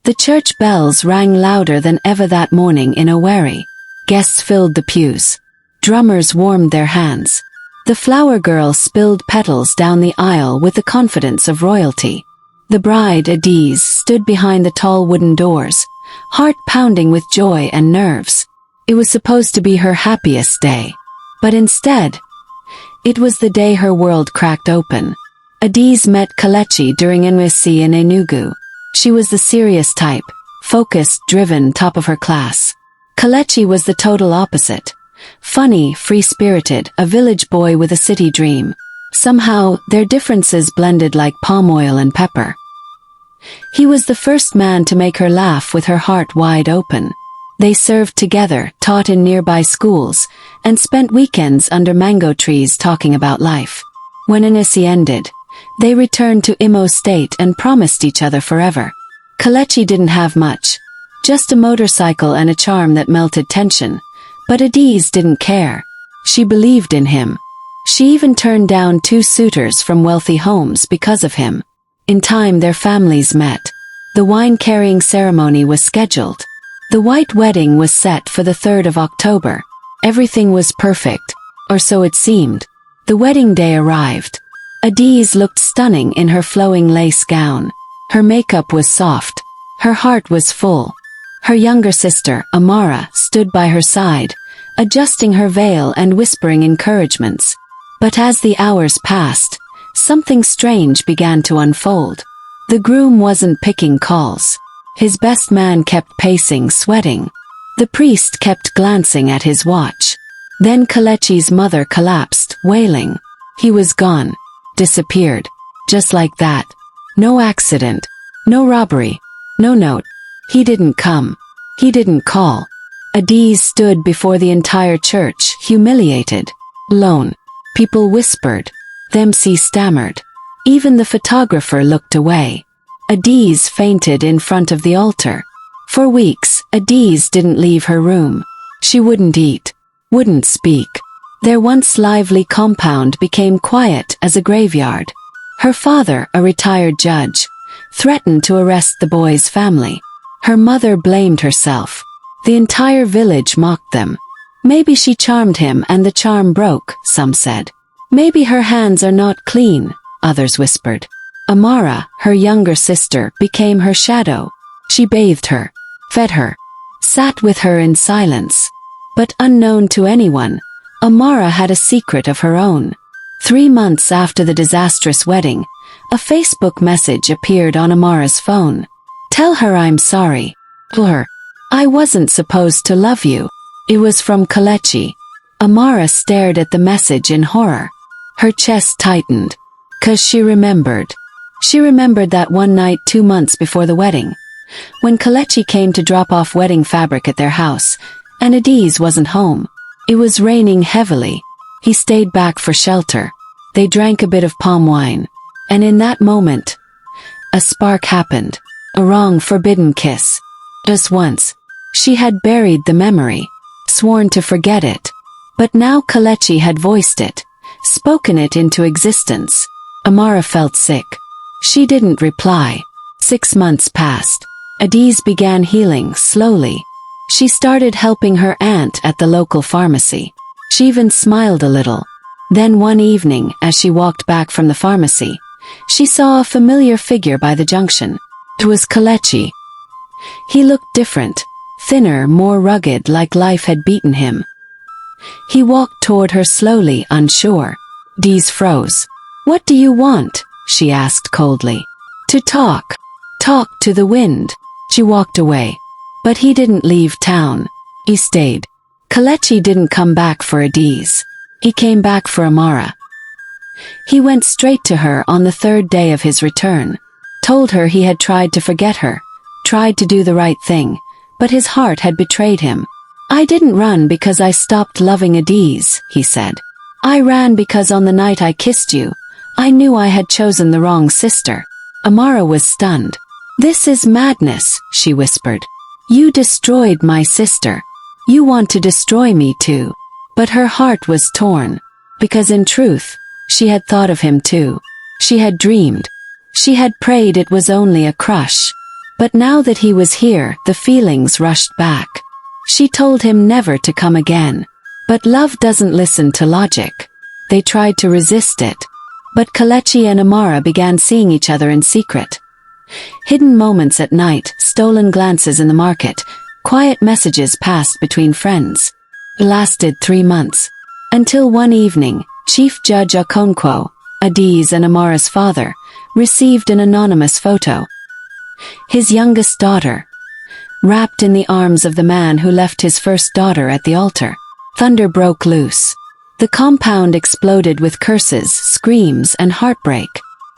The church bells rang louder than ever that morning in Owerri. Guests filled the pews. Drummers warmed their hands. The flower girl spilled petals down the aisle with the confidence of royalty. The bride, Adiz, stood behind the tall wooden doors, heart pounding with joy and nerves. It was supposed to be her happiest day. But instead, it was the day her world cracked open. Adiz met Kelechi during NYSC in Enugu. She was the serious type, focused, driven, top of her class. Kelechi was the total opposite. Funny, free-spirited, a village boy with a city dream. Somehow, their differences blended like palm oil and pepper. He was the first man to make her laugh with her heart wide open. They served together, taught in nearby schools, and spent weekends under mango trees talking about life. When NYSC ended, they returned to Imo State and promised each other forever. Kelechi didn't have much, just a motorcycle and a charm that melted tension. But Adiz didn't care. She believed in him. She even turned down 2 suitors from wealthy homes because of him. In time their families met. The wine-carrying ceremony was scheduled. The white wedding was set for the 3rd of October. Everything was perfect, or so it seemed. The wedding day arrived. Adiz looked stunning in her flowing lace gown. Her makeup was soft. Her heart was full. Her younger sister, Amara, stood by her side, adjusting her veil and whispering encouragements. But as the hours passed, something strange began to unfold. The groom wasn't picking calls. His best man kept pacing, sweating. The priest kept glancing at his watch. Then Kelechi's mother collapsed, wailing. He was gone. Disappeared. Just like that. No accident. No robbery. No note. He didn't come. He didn't call. Adiz stood before the entire church, humiliated. Alone. People whispered. The MC stammered. Even the photographer looked away. Adiz fainted in front of the altar. For weeks, Adiz didn't leave her room. She wouldn't eat. Wouldn't speak. Their once lively compound became quiet as a graveyard. Her father, a retired judge, threatened to arrest the boy's family. Her mother blamed herself. The entire village mocked them. Maybe she charmed him and the charm broke, some said. Maybe her hands are not clean, others whispered. Amara, her younger sister, became her shadow. She bathed her, fed her, sat with her in silence. But unknown to anyone, Amara had a secret of her own. 3 months after the disastrous wedding, a Facebook message appeared on Amara's phone. Tell her I'm sorry. Tell her, I wasn't supposed to love you. It was from Kelechi. Amara stared at the message in horror. Her chest tightened. 'Cause she remembered. She remembered that one night 2 months before the wedding, when Kelechi came to drop off wedding fabric at their house, and Adiz wasn't home. It was raining heavily. He stayed back for shelter. They drank a bit of palm wine. And in that moment, a spark happened. A wrong, forbidden kiss. Just once. She had buried the memory, sworn to forget it. But now Kelechi had voiced it, spoken it into existence. Amara felt sick. She didn't reply. 6 months passed. Adiz began healing, slowly. She started helping her aunt at the local pharmacy. She even smiled a little. Then one evening, as she walked back from the pharmacy, she saw a familiar figure by the junction. It was Kelechi. He looked different, thinner, more rugged, like life had beaten him. He walked toward her slowly, unsure. Adiz froze. What do you want? She asked coldly. To talk. Talk to the wind. She walked away. But he didn't leave town. He stayed. Kelechi didn't come back for Adiz. He came back for Amara. He went straight to her on the 3rd day of his return. Told her he had tried to forget her. Tried to do the right thing. But his heart had betrayed him. I didn't run because I stopped loving Adiz, he said. I ran because on the night I kissed you, I knew I had chosen the wrong sister. Amara was stunned. This is madness, she whispered. You destroyed my sister. You want to destroy me too. But her heart was torn. Because in truth, she had thought of him too. She had dreamed. She had prayed it was only a crush. But now that he was here, the feelings rushed back. She told him never to come again. But love doesn't listen to logic. They tried to resist it. But Kelechi and Amara began seeing each other in secret. Hidden moments at night, stolen glances in the market, quiet messages passed between friends. It lasted 3 months. Until one evening, Chief Judge Okonkwo, Adi's and Amara's father, received an anonymous photo. His youngest daughter, wrapped in the arms of the man who left his first daughter at the altar. Thunder broke loose. The compound exploded with curses, screams, and heartbreak.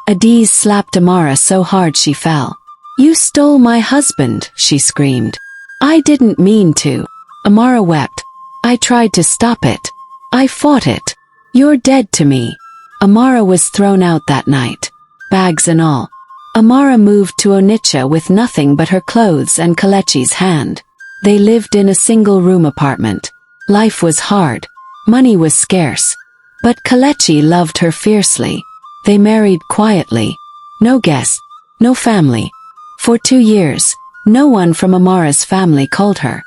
Adiz slapped Amara so hard she fell. "You stole my husband," she screamed. "I didn't mean to." Amara wept. "I tried to stop it. I fought it. You're dead to me." Amara was thrown out that night, bags and all. Amara moved to Onitsha with nothing but her clothes and Kelechi's hand. They lived in a single-room apartment. Life was hard. Money was scarce. But Kelechi loved her fiercely. They married quietly. No guests, no family. For 2 years, no one from Amara's family called her.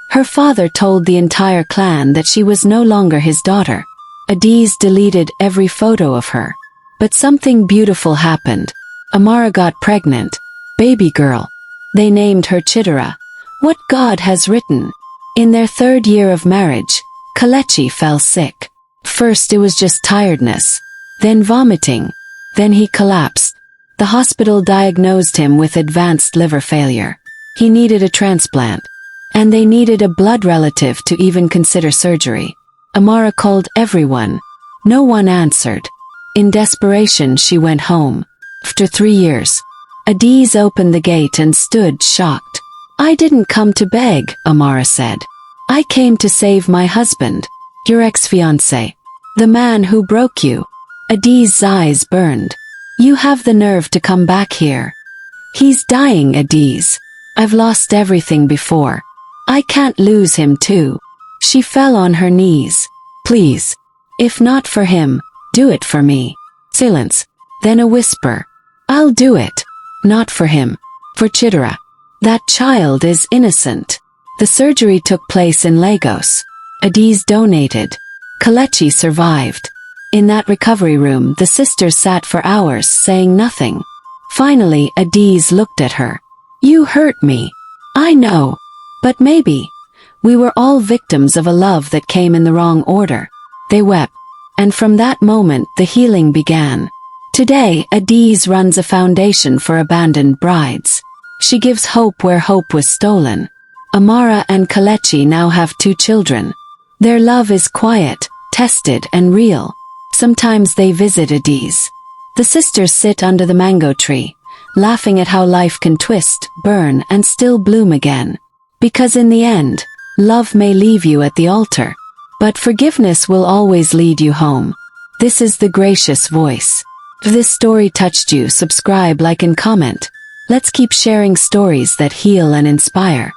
Her father told the entire clan that she was no longer his daughter. Adiz deleted every photo of her. But something beautiful happened. Amara got pregnant. Baby girl. They named her Chidera. What God has written. In their 3rd year of marriage, Kelechi fell sick. First it was just tiredness. Then vomiting. Then he collapsed. The hospital diagnosed him with advanced liver failure. He needed a transplant. And they needed a blood relative to even consider surgery. Amara called everyone. No one answered. In desperation she went home. After 3 years, Adiz opened the gate and stood shocked. "I didn't come to beg," Amara said. "I came to save my husband, your ex-fiancé, the man who broke you." Adiz's eyes burned. "You have the nerve to come back here. He's dying, Adiz. I've lost everything before. I can't lose him too." She fell on her knees. "Please. If not for him, do it for me." Silence. Then a whisper. "I'll do it. Not for him. For Chidera. That child is innocent." The surgery took place in Lagos. Adiz donated. Kelechi survived. In that recovery room, the sisters sat for hours saying nothing. Finally, Adiz looked at her. "You hurt me. I know. But maybe. We were all victims of a love that came in the wrong order." They wept. And from that moment, the healing began. Today, Adiz runs a foundation for abandoned brides. She gives hope where hope was stolen. Amara and Kelechi now have 2 children. Their love is quiet, tested, and real. Sometimes they visit Adiz. The sisters sit under the mango tree, laughing at how life can twist, burn, and still bloom again. Because in the end, love may leave you at the altar, but forgiveness will always lead you home. This is the gracious voice. If this story touched you, subscribe, like, and comment. Let's keep sharing stories that heal and inspire.